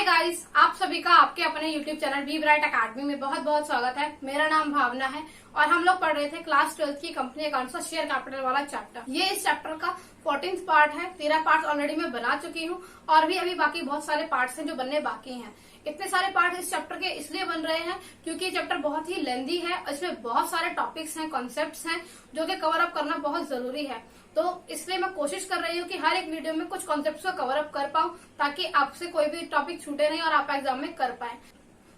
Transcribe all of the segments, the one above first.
Guys, आप सभी का आपके अपने YouTube channel B bright academy में बहुत बहुत स्वागत है। मेरा नाम भावना है और हम लोग पढ़ रहे थे क्लास 12 की कंपनी अकाउंट्स का शेयर कैपिटल वाला चैप्टर। ये इस चैप्टर का 14th पार्ट है। 13 पार्ट ऑलरेडी मैं बना चुकी हूँ और भी अभी बाकी बहुत सारे पार्ट्स हैं जो बनने बाकी हैं। इतने सारे पार्ट इस चैप्टर के इसलिए बन रहे हैं क्योंकि ये चैप्टर बहुत ही लेंथी है। इसमें बहुत सारे टॉपिक्स हैं, कॉन्सेप्ट्स हैं जो कि कवर अप करना बहुत जरूरी है। तो इसलिए मैं कोशिश कर रही हूँ कि हर एक वीडियो में कुछ कॉन्सेप्ट्स को कवर अप कर पाऊँ ताकि आपसे कोई भी टॉपिक छूटे नहीं और आप एग्जाम में कर पाए।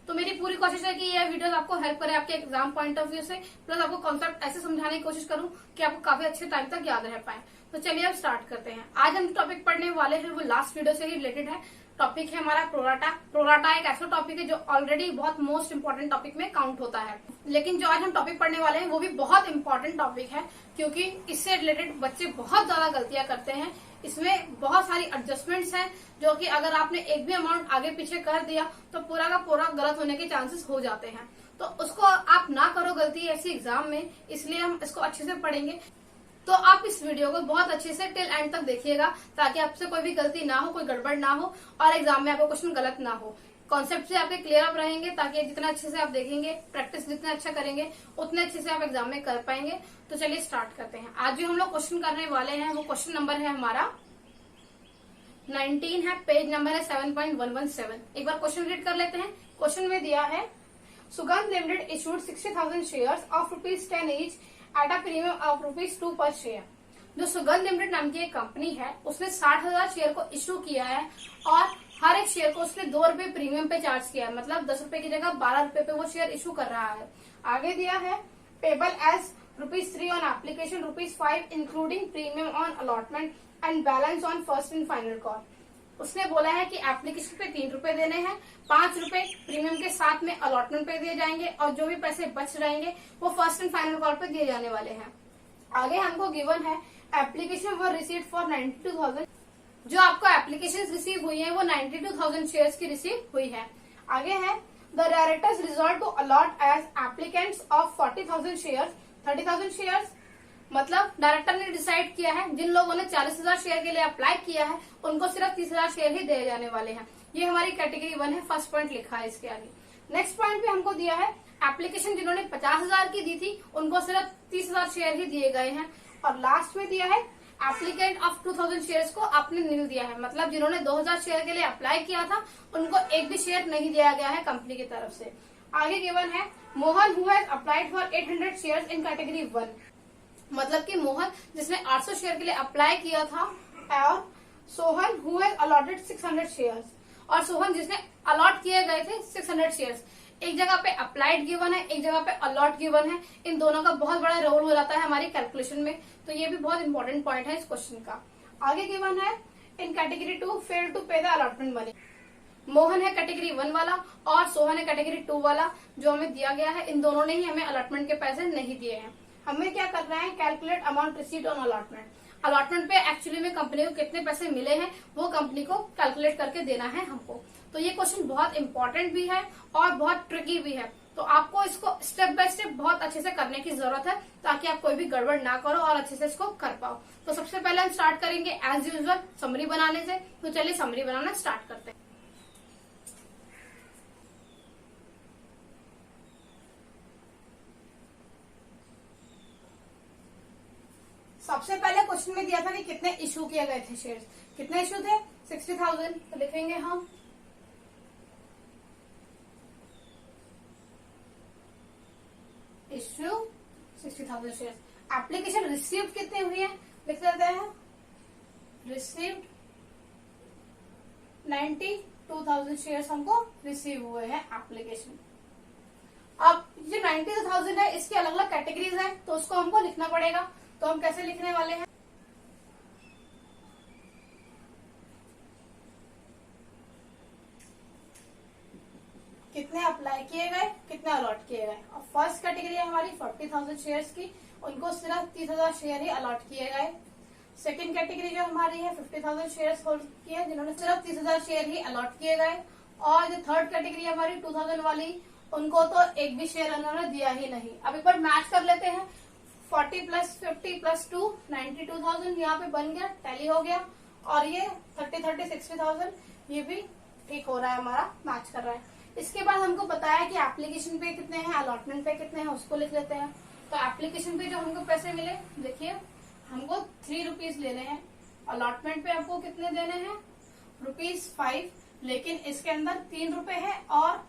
तो मेरी पूरी कोशिश है कि यह वीडियो आपको हेल्प करे आपके एग्जाम पॉइंट ऑफ व्यू से, प्लस आपको कॉन्सेप्ट ऐसे समझाने की कोशिश करूँ कि आपको काफी अच्छे टाइम तक याद रह पाए। तो चलिए अब स्टार्ट करते हैं। आज हम टॉपिक पढ़ने वाले हैं वो लास्ट वीडियो से ही रिलेटेड है। टॉपिक है हमारा प्रोराटा। प्रोराटा एक ऐसा टॉपिक है जो ऑलरेडी बहुत मोस्ट इंपोर्टेंट टॉपिक में काउंट होता है, लेकिन जो आज हम टॉपिक पढ़ने वाले हैं वो भी बहुत इंपॉर्टेंट टॉपिक है क्योंकि इससे रिलेटेड बच्चे बहुत ज्यादा गलतियां करते हैं। इसमें बहुत सारी एडजस्टमेंट्स हैं जो कि अगर आपने एक भी अमाउंट आगे पीछे कर दिया तो पूरा का पूरा गलत होने के चांसेस हो जाते हैं। तो उसको आप ना करो गलती ऐसी एग्जाम में, इसलिए हम इसको अच्छे से पढ़ेंगे। तो आप इस वीडियो को बहुत अच्छे से टिल एंड तक देखिएगा ताकि आपसे कोई भी गलती ना हो, कोई गड़बड़ ना हो और एग्जाम में आपको क्वेश्चन गलत ना हो। कॉन्सेप्ट से आपके क्लियर अप रहेंगे ताकि जितना अच्छे से आप देखेंगे, प्रैक्टिस जितना अच्छा करेंगे उतने अच्छे से आप एग्जाम में कर पाएंगे। तो चलिए स्टार्ट करते हैं। आज जो हम लोग क्वेश्चन करने वाले हैं वो क्वेश्चन नंबर है हमारा 19 है, पेज नंबर है 7.117। एक बार क्वेश्चन रीड कर लेते हैं। क्वेश्चन में दिया है सुगंध limited issued 60,000 shares of ₹10 each at a premium of ₹2 पर शेयर। जो सुगंध लिमिटेड नाम की एक कंपनी है उसने 60,000 शेयर को इशू किया है और हर एक शेयर को उसने ₹2 प्रीमियम पे चार्ज किया है, मतलब ₹10 की जगह ₹12 पे वो शेयर इशू कर रहा है। आगे दिया है payable as ₹3 on application, ₹5 including premium on allotment and balance on first and final call. उसने बोला है कि एप्लीकेशन पे ₹3 देने हैं, ₹5 प्रीमियम के साथ में अलॉटमेंट पे दिए जाएंगे और जो भी पैसे बच रहेंगे वो फर्स्ट एंड फाइनल कॉल पे दिए जाने वाले हैं। आगे हमको गिवन है एप्लीकेशन वर रिसीव फॉर 92,000। जो आपको एप्लीकेशन रिसीव हुई है वो 92,000 शेयर्स की रिसीव हुई है। आगे है the directors result to allot as applicants of 40,000 shares 30,000 shares. मतलब डायरेक्टर ने डिसाइड किया है जिन लोगों ने 40,000 शेयर के लिए अप्लाई किया है उनको सिर्फ 30,000 शेयर ही दिए जाने वाले हैं। ये हमारी कैटेगरी 1 है, फर्स्ट पॉइंट लिखा है इसके आगे। नेक्स्ट पॉइंट पे हमको दिया है एप्लीकेशन जिन्होंने 50,000 की दी थी उनको सिर्फ 30,000 शेयर ही दिए गए हैं। और लास्ट में दिया है एप्लीकेंट ऑफ 2,000 शेयर्स को आपने नील दिया है, मतलब जिन्होंने 2,000 शेयर के लिए अप्लाई किया था उनको एक भी शेयर नहीं दिया गया है कंपनी की तरफ से। आगे गिवन है Mohan who has applied for 800 shares in category 1। मतलब कि मोहन जिसने 800 शेयर के लिए अप्लाई किया था और Sohan who has allotted 600 shares, और सोहन जिसने अलॉट किए गए थे 600 शेयर्स। एक जगह पे अप्लाइड गिवन है, एक जगह पे अलॉट गिवन है। इन दोनों का बहुत बड़ा रोल हो जाता है हमारी कैलकुलेशन में, तो ये भी बहुत इंपॉर्टेंट पॉइंट है इस क्वेश्चन का। आगे गिवन है इन कैटेगरी 2 फेल टू पे द अलॉटमेंट मनी। मोहन है कैटेगरी 1 वाला और सोहन है कैटेगरी 2 वाला जो हमें दिया गया है। इन दोनों ने ही हमें अलॉटमेंट के पैसे नहीं दिए हैं। हमें क्या करना है, calculate amount received on allotment. Allotment पे एक्चुअली में कंपनी को कितने पैसे मिले हैं वो कंपनी को कैलकुलेट करके देना है हमको। तो ये क्वेश्चन बहुत इंपॉर्टेंट भी है और बहुत ट्रिकी भी है, तो आपको इसको स्टेप बाय स्टेप बहुत अच्छे से करने की जरूरत है ताकि आप कोई भी गड़बड़ ना करो और अच्छे से इसको कर पाओ। तो सबसे पहले हम स्टार्ट करेंगे एज यूजुअल समरी बनाने से। तो चलिए समरी बनाना स्टार्ट करते हैं। सबसे पहले क्वेश्चन में दिया था कि कितने इशू किए गए थे शेयर्स। कितने इशू थे? 60,000। तो लिखेंगे हम इशू 60,000 शेयर्स। एप्लीकेशन रिसीव्ड कितने हुई है लिख देते हैं, रिसीव्ड 92,000 शेयर्स हमको रिसीव हुए हैं एप्लीकेशन। अब जो 92,000 है इसकी अलग अलग कैटेगरीज है तो उसको हमको लिखना पड़ेगा। तो हम कैसे लिखने वाले हैं, कितने अप्लाई किए गए, कितने अलॉट किए गए। और फर्स्ट कैटेगरी है हमारी 40,000 शेयर्स की, उनको सिर्फ 30,000 शेयर ही अलॉट किए गए। सेकंड कैटेगरी जो हमारी है 50,000 शेयर्स होल्ड की है जिन्होंने सिर्फ 30,000 शेयर ही अलॉट किए गए। और जो थर्ड कैटेगरी हमारी 2,000 वाली, उनको तो एक भी शेयर उन्होंने दिया ही नहीं। अब एक बार मैच कर लेते हैं। 40 + 50 + 2 92,000 यहाँ पे बन गया, टैली हो गया। और ये 30 60,000 ये भी ठीक हो रहा है, हमारा मैच कर रहा है। इसके बाद हमको बताया कि एप्लीकेशन पे कितने हैं, अलॉटमेंट पे कितने हैं, उसको लिख लेते हैं। तो एप्लीकेशन पे जो हमको पैसे मिले, देखिए हमको 3 रुपीज लेने हैं। अलॉटमेंट पे आपको कितने देने हैं, ₹5, लेकिन इसके अंदर 3 रुपए है और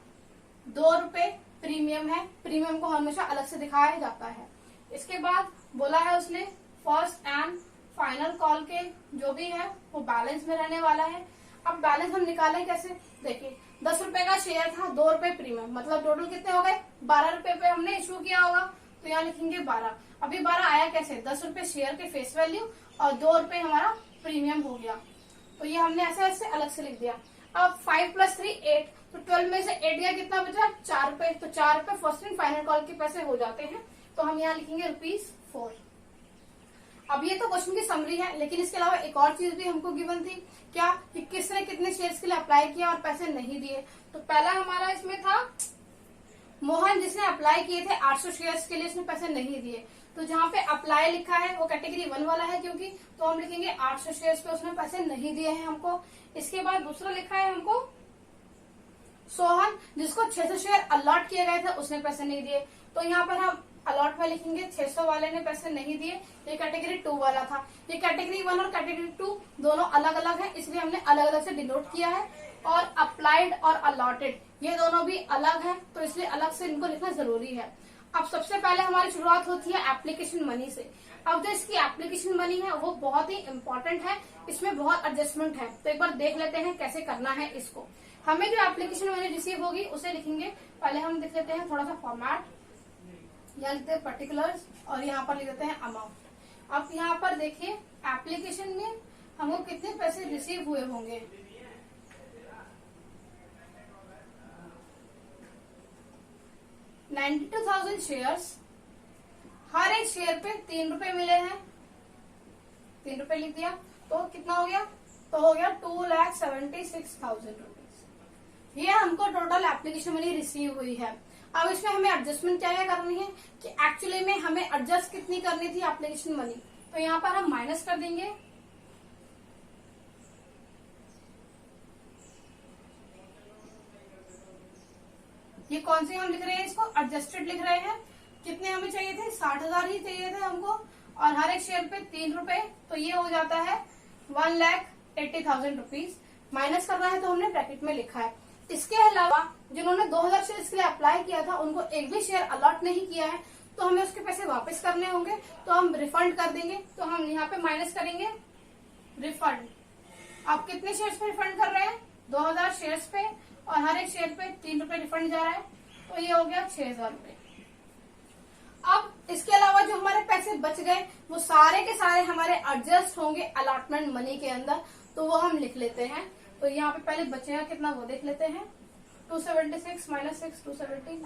2 रुपए प्रीमियम है। प्रीमियम को हमेशा अलग से दिखाया जाता है। इसके बाद बोला है उसने फर्स्ट एंड फाइनल कॉल के जो भी है वो बैलेंस में रहने वाला है। अब बैलेंस हम निकालें कैसे, देखिए 10 रुपए का शेयर था, 2 रुपए प्रीमियम, मतलब टोटल कितने हो गए, 12 रुपए पे हमने इशू किया होगा, तो यहाँ लिखेंगे 12। अभी 12 आया कैसे, 10 रुपए शेयर के फेस वैल्यू और 2 रुपए हमारा प्रीमियम हो गया, तो ये हमने ऐसे ऐसे अलग से लिख दिया। अब 5 + 3 8, तो 12 में से 8 गया, कितना बचा, 4 रुपए। तो 4 रुपए फर्स्ट एंड फाइनल कॉल के पैसे हो जाते हैं, तो हम यहाँ लिखेंगे ₹4। अब ये तो क्वेश्चन की समरी है, लेकिन इसके अलावा एक और चीज भी हमको गिवन थी, क्या कि किसने कितने शेयर्स के लिए अप्लाई किया और पैसे नहीं दिए। तो पहला हमारा इसमें था मोहन, जिसने अप्लाई किए थे 800 शेयर्स के लिए, उसने पैसे नहीं दिए। तो जहाँ पे अप्लाई लिखा है वो कैटेगरी 1 वाला है, क्योंकि तो हम लिखेंगे 800 शेयर्स पे उसने पैसे नहीं दिए हैं हमको। इसके बाद दूसरा लिखा है हमको सोहन, जिसको 600 शेयर अलॉट किए गए थे, उसने पैसे नहीं दिए। तो यहाँ पर हम अलॉट में लिखेंगे 600 वाले ने पैसे नहीं दिए, ये कैटेगरी 2 वाला था। ये कैटेगरी 1 और कैटेगरी 2 दोनों अलग अलग है, इसलिए हमने अलग अलग से डिनोट किया है। और अप्लाइड और अलॉटेड ये दोनों भी अलग है, तो इसलिए अलग से इनको लिखना जरूरी है। अब सबसे पहले हमारी शुरुआत होती है एप्लीकेशन मनी से। अब जो इसकी एप्लीकेशन मनी है वो बहुत ही इम्पोर्टेंट है, इसमें बहुत एडजस्टमेंट है, तो एक बार देख लेते हैं कैसे करना है इसको। हमें जो एप्लीकेशन मनी रिसीव होगी उसे लिखेंगे, पहले हम लिख लेते हैं थोड़ा सा फॉर्मेट, यहाँ लिखते हैं पर्टिकुलर्स और यहाँ पर लिख देते हैं अमाउंट। अब यहाँ पर देखिए एप्लीकेशन में हमको कितने पैसे रिसीव हुए होंगे, 92,000 शेयर्स, हर एक शेयर पे 3 रुपए मिले हैं, 3 रुपए लिख दिया, तो कितना हो गया, तो हो गया 2,76,000 रुपीज। ये हमको टोटल एप्लीकेशन मनी रिसीव हुई है। अब इसमें हमें एडजस्टमेंट क्या करनी है कि एक्चुअली में हमें एडजस्ट कितनी करनी थी एप्लीकेशन मनी, तो यहाँ पर हम माइनस कर देंगे, ये कौन सी हम लिख रहे हैं, इसको एडजस्टेड लिख रहे हैं। कितने हमें चाहिए थे, 60,000 ही चाहिए थे हमको, और हर एक शेयर पे 3 रुपए, तो ये हो जाता है 1,80,000 रुपीज। माइनस करना है तो हमने ब्रैकेट में लिखा है। इसके अलावा जिन्होंने 2,000 शेयर के लिए अप्लाई किया था उनको एक भी शेयर अलॉट नहीं किया है, तो हमें उसके पैसे वापस करने होंगे, तो हम रिफंड कर देंगे। तो हम यहाँ पे माइनस करेंगे रिफंड। आप कितने शेयर्स पे रिफंड कर रहे हैं, 2,000 शेयर्स पे, और हर एक शेयर पे 3 रुपए रिफंड जा रहा है, तो ये हो गया 6,000 रुपए। अब इसके अलावा जो हमारे पैसे बच गए वो सारे के सारे हमारे एडजस्ट होंगे अलॉटमेंट मनी के अंदर, तो वो हम लिख लेते हैं। तो यहाँ पे पहले बचेगा कितना वो देख लेते हैं, 276 माइनस 6 270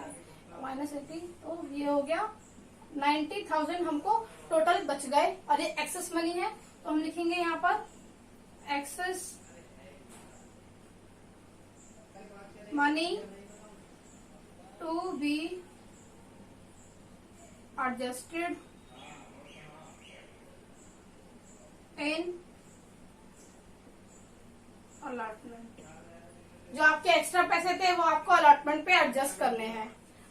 माइनस 80, तो ये हो गया 90,000 हमको टोटल बच गए। और ये एक्सेस मनी है, तो हम लिखेंगे यहाँ पर excess money to be adjusted in allotment. जो आपके एक्स्ट्रा पैसे थे वो आपको अलॉटमेंट पे एडजस्ट करने हैं।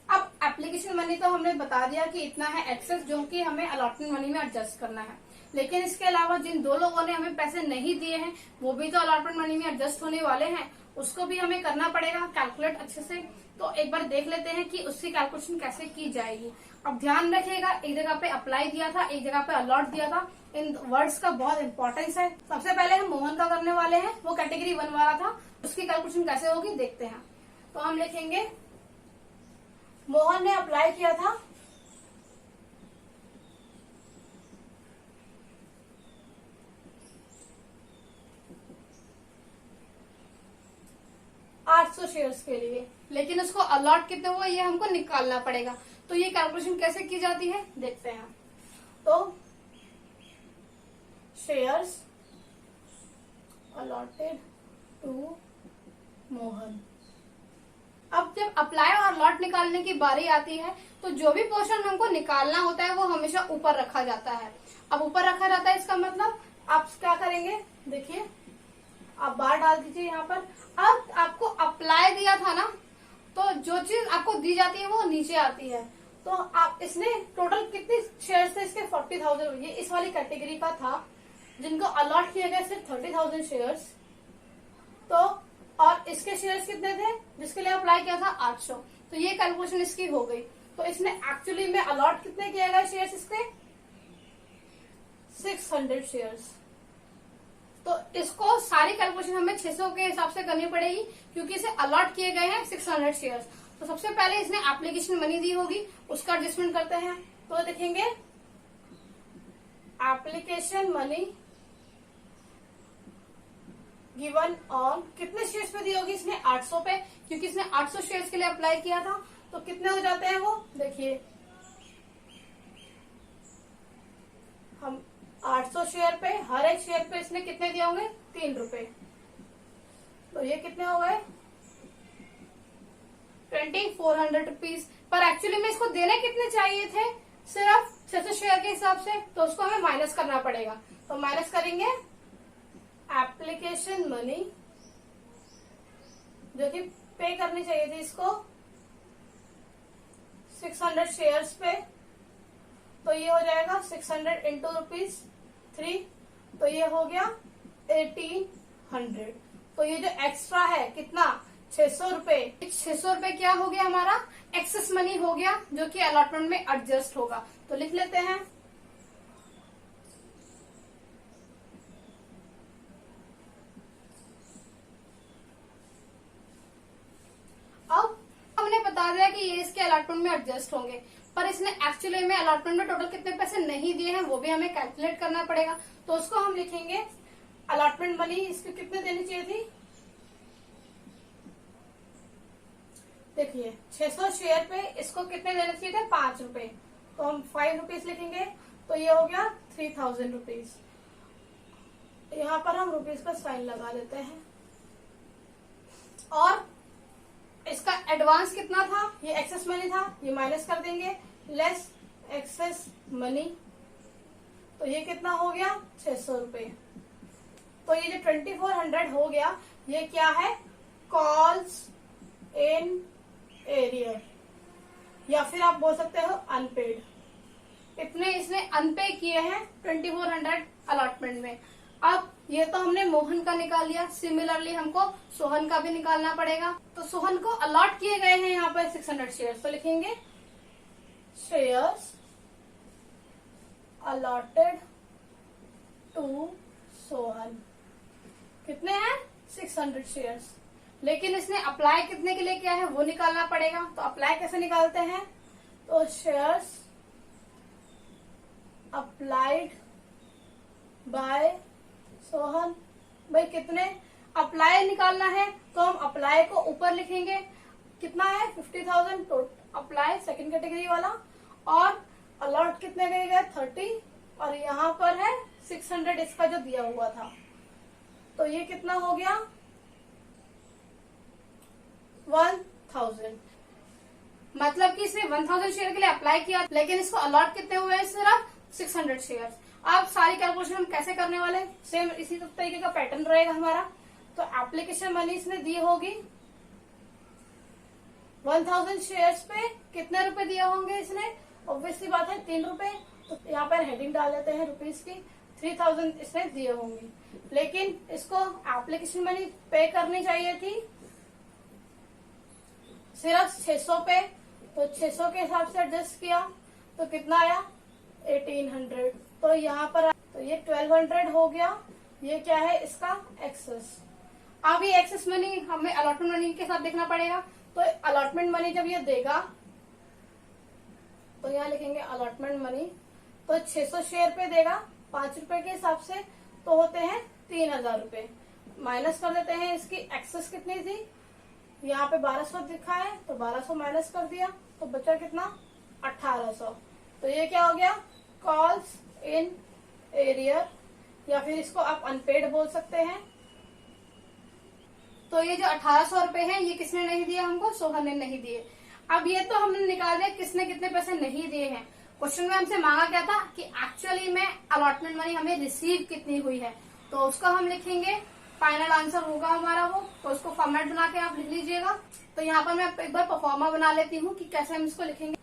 अब एप्लीकेशन मनी तो हमने बता दिया कि इतना है एक्सेस, जो कि हमें अलॉटमेंट मनी में एडजस्ट करना है। लेकिन इसके अलावा जिन 2 लोगों ने हमें पैसे नहीं दिए हैं वो भी तो अलॉटमेंट मनी में एडजस्ट होने वाले हैं, उसको भी हमें करना पड़ेगा कैलकुलेट अच्छे से। तो एक बार देख लेते हैं कि उसकी कैलकुलेशन कैसे की जाएगी। अब ध्यान रखिएगा, एक जगह पे अप्लाई दिया था, एक जगह पे अलॉट दिया था, इन वर्ड्स का बहुत इंपॉर्टेंस है। सबसे पहले हम मोहन का करने वाले हैं, वो कैटेगरी 1 वाला था, उसकी कैलकुलेशन कैसे होगी देखते हैं। तो हम लिखेंगे मोहन ने अप्लाई किया था 800 शेयर्स के लिए, लेकिन उसको अलॉट कितने हुआ ये हमको निकालना पड़ेगा। तो ये कैलकुलेशन कैसे की जाती है देखते हैं। तो शेयर्स अलॉटेड टू मोहन। अब जब अप्लाई और अलॉट निकालने की बारी आती है तो जो भी पोर्शन हमको निकालना होता है वो हमेशा ऊपर रखा जाता है। अब ऊपर रखा जाता है इसका मतलब आप क्या करेंगे, देखिए आप बार डाल दीजिए यहाँ पर। अब आपको अप्लाई दिया था ना, तो जो चीज आपको दी जाती है वो नीचे आती है। तो आप इसने टोटल कितने शेयर थे इसके 40,000, ये इस वाली कैटेगरी का था जिनको अलॉट किए गए सिर्फ 30,000 शेयर्स। तो और इसके शेयर्स कितने थे जिसके लिए अप्लाई किया था 800। तो ये कैलकुलेशन इसकी हो गई। तो इसने एक्चुअली में अलॉट कितने किए गए शेयर्स इसके 600 शेयर्स। तो इसको सारी कैलकुलेशन हमें 600 के हिसाब से करनी पड़ेगी क्योंकि इसे अलॉट किए गए हैं 600 शेयर्स। तो सबसे पहले इसने एप्लीकेशन मनी दी होगी, उसका एडजस्टमेंट करते हैं। तो देखेंगे एप्लीकेशन मनी गिवन ऑन कितने शेयर्स पे दी होगी इसने 800 पे, क्योंकि इसने 800 शेयर्स के लिए अप्लाई किया था। तो कितने हो जाते हैं वो देखिए, हम 800 शेयर पे हर एक शेयर पे इसने कितने दिए होंगे 3 रुपए। तो ये कितने हो गए 2400 रुपीज। पर एक्चुअली में इसको देने कितने चाहिए थे सिर्फ 600 शेयर के हिसाब से, तो उसको हमें माइनस करना पड़ेगा। तो माइनस करेंगे एप्लीकेशन मनी जो कि पे करनी चाहिए थी इसको 600 शेयर्स पे। तो ये हो जाएगा 600 इंटू ₹3, तो ये हो गया 1800। तो ये जो एक्स्ट्रा है कितना 600 रुपए, 600 रुपए क्या हो गया हमारा एक्सेस मनी हो गया जो कि अलॉटमेंट में एडजस्ट होगा। तो लिख लेते हैं अब हमने बता दिया कि ये इसके अलॉटमेंट में एडजस्ट होंगे, पर इसने एक्चुअली में अलॉटमेंट में टोटल कितने पैसे नहीं दिए हैं वो भी हमें कैलकुलेट करना पड़ेगा। तो उसको हम लिखेंगे अलॉटमेंट मनी इसको कितने देनी चाहिए थी। देखिए 600 शेयर पे इसको कितने देने चाहिए थे 5 रुपए। तो हम 5 रुपीज लिखेंगे। तो ये हो गया 3000 रुपीज। यहाँ पर हम रुपीज का साइन लगा देते हैं। और इसका एडवांस कितना था, ये एक्सेस मनी था, ये माइनस कर देंगे लेस एक्सेस मनी। तो ये कितना हो गया 600 रुपए। तो ये जो 2400 हो गया ये क्या है कॉल्स इन एरियर, या फिर आप बोल सकते हो अनपेड। इतने इसने अनपे किए हैं 2400 अलॉटमेंट में। अब ये तो हमने मोहन का निकाल लिया, सिमिलरली हमको सोहन का भी निकालना पड़ेगा। तो सोहन को अलॉट किए गए हैं यहाँ पर 600 शेयर्स। तो लिखेंगे शेयर्स अलॉटेड टू सोहन कितने हैं 600 शेयर्स। लेकिन इसने अप्लाई कितने के लिए किया है वो निकालना पड़ेगा। तो अप्लाई कैसे निकालते हैं, तो शेयर्स अप्लाइड बाय सोहन। भाई कितने अप्लाई निकालना है तो हम अप्लाई को ऊपर लिखेंगे, कितना है 50,000 टोटल अप्लाई सेकंड कैटेगरी वाला, और अलॉट कितने गए 30, और यहाँ पर है 600 इसका जो दिया हुआ था। तो ये कितना हो गया 1000। मतलब कि इसने 1000 शेयर के लिए अप्लाई किया, लेकिन इसको अलॉट कितने हुए हैं सिर्फ 600 शेयर। अब सारी कैलकुलेशन हम कैसे करने वाले, सेम इसी तरीके का पैटर्न रहेगा हमारा। तो एप्लीकेशन मनी इसने दी होगी 1000 शेयर्स पे कितने रुपए दिए होंगे इसने, ऑब्वियसली बात है 3 रुपए। तो यहाँ पर हेडिंग डाल देते हैं रुपीज की, 3000 इसने दिए होंगे। लेकिन इसको एप्लीकेशन मनी पे करनी चाहिए थी सिर्फ 600 पे। तो 600 के हिसाब से एडजस्ट किया तो कितना आया 1800। तो यहाँ पर तो ये 1200 हो गया। ये क्या है इसका एक्सेस। अब ये एक्सेस मनी हमें अलॉटमेंट मनी के साथ देखना पड़ेगा। तो अलॉटमेंट मनी जब ये देगा तो यहाँ लिखेंगे अलॉटमेंट मनी। तो 600 शेयर पे देगा 5 रुपए के हिसाब से, तो होते हैं 3000 रुपए। माइनस कर देते हैं इसकी एक्सेस कितनी थी, यहाँ पे 1200 दिखा है तो 1200 माइनस कर दिया तो बचा कितना 1800। तो ये क्या हो गया कॉल्स इन एरियर, या फिर इसको आप अनपेड बोल सकते हैं। तो ये जो 1800 रुपए हैं ये किसने नहीं दिया हमको, सोहन ने नहीं दिए। अब ये तो हमने निकाल दिया किसने कितने पैसे नहीं दिए हैं। क्वेश्चन में हमसे मांगा क्या था कि एक्चुअली में अलॉटमेंट मनी हमें रिसीव कितनी हुई है। तो उसको हम लिखेंगे फाइनल आंसर होगा हमारा वो, तो उसको फॉर्मेट बना के आप लिख लीजिएगा। तो यहाँ पर मैं एक बार परफॉर्मा बना लेती हूँ कि कैसे हम इसको लिखेंगे।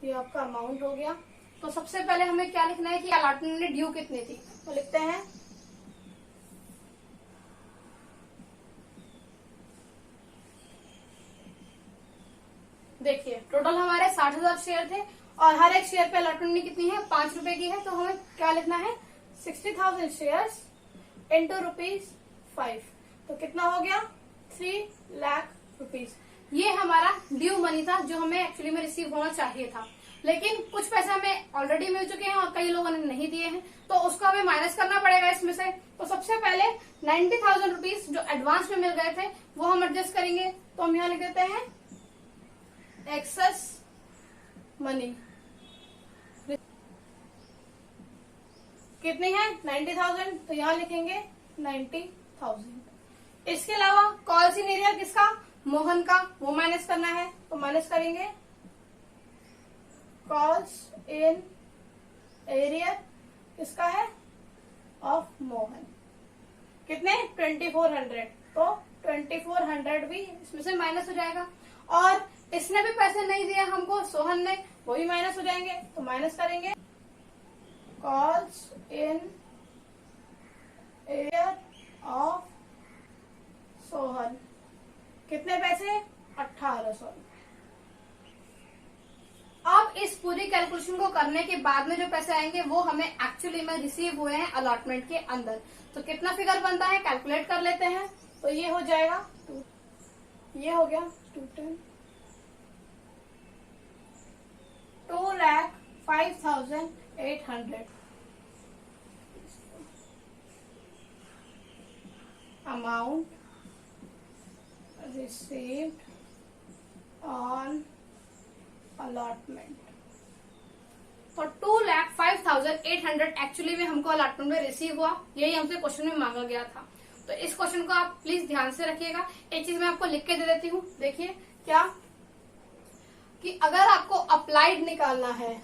ये आपका अमाउंट हो गया। तो सबसे पहले हमें क्या लिखना है कि अलॉटमेंट में ड्यू कितनी थी, तो लिखते हैं देखिए टोटल हमारे 60,000 शेयर थे और हर एक शेयर पे अलॉटमेंट में कितनी है, 5 रुपए की है। तो हमें क्या लिखना है 60,000 शेयर्स इंटू ₹5। तो कितना हो गया 3 लाख रुपीज। ये हमारा ड्यू मनी था जो हमें एक्चुअली में रिसीव होना चाहिए था, लेकिन कुछ पैसे हमें ऑलरेडी मिल चुके हैं और कई लोगों ने नहीं दिए हैं, तो उसको हमें माइनस करना पड़ेगा इसमें से। तो सबसे पहले 90,000 रुपीज जो एडवांस में मिल गए थे वो हम एडजस्ट करेंगे। तो हम यहाँ लिख देते हैं एक्सेस मनी कितनी है 90,000, तो यहाँ लिखेंगे 90,000। इसके अलावा कॉल्स इन एरिया किसका, मोहन का, वो माइनस करना है। तो माइनस करेंगे कॉल्स इन एरिया किसका है, ऑफ मोहन, कितने 2400। तो 2400 भी इसमें से माइनस हो जाएगा। और इसने भी पैसे नहीं दिए हमको, सोहन ने, वो भी माइनस हो जाएंगे। तो माइनस करेंगे calls in area of Sohan, कितने पैसे 1800। अब इस पूरी कैलकुलेशन को करने के बाद में जो पैसे आएंगे वो हमें एक्चुअली में रिसीव हुए हैं अलॉटमेंट के अंदर। तो कितना फिगर बनता है कैलकुलेट कर लेते हैं। तो ये हो जाएगा ये हो गया 2,05,800 अमाउंट रिसीव्ड ऑन अलॉटमेंट। तो 2,05,800 एक्चुअली में हमको अलॉटमेंट में रिसीव हुआ, यही हमसे क्वेश्चन में मांगा गया था। तो इस क्वेश्चन को आप प्लीज ध्यान से रखिएगा। एक चीज मैं आपको लिख के दे देती हूँ, देखिए क्या कि अगर आपको अप्लाइड निकालना है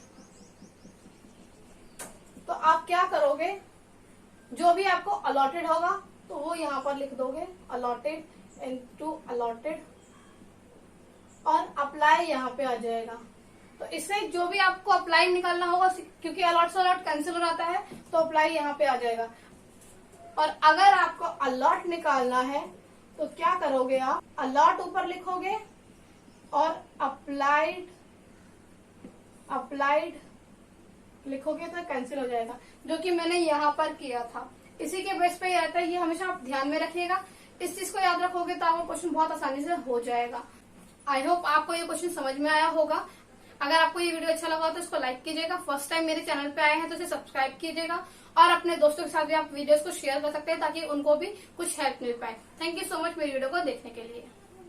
तो आप क्या करोगे, जो भी आपको अलॉटेड होगा तो वो यहाँ पर लिख दोगे अलॉटेड इनटू अलॉटेड, और अप्लाई यहाँ पे आ जाएगा। तो इससे जो भी आपको अप्लाई निकालना होगा, क्योंकि अलॉट से अलॉट कैंसिल हो जाता है, तो अप्लाई यहाँ पे आ जाएगा। और अगर आपको अलॉट निकालना है तो क्या करोगे, आप अलॉट ऊपर लिखोगे और अप्लाइड लिखोगे तो कैंसिल हो जाएगा, जो कि मैंने यहाँ पर किया था। इसी के बेस पे रहता है, ये हमेशा आप ध्यान में रखिएगा। इस चीज को याद रखोगे तो आपका क्वेश्चन बहुत आसानी से हो जाएगा। आई होप आपको ये क्वेश्चन समझ में आया होगा। अगर आपको ये वीडियो अच्छा लगा तो इसको लाइक कीजिएगा। फर्स्ट टाइम मेरे चैनल पे आए हैं तो इसे सब्सक्राइब कीजिएगा, और अपने दोस्तों के साथ भी आप वीडियोस को शेयर कर सकते हैं ताकि उनको भी कुछ हेल्प मिल पाए। थैंक यू सो मच मेरी वीडियो को देखने के लिए।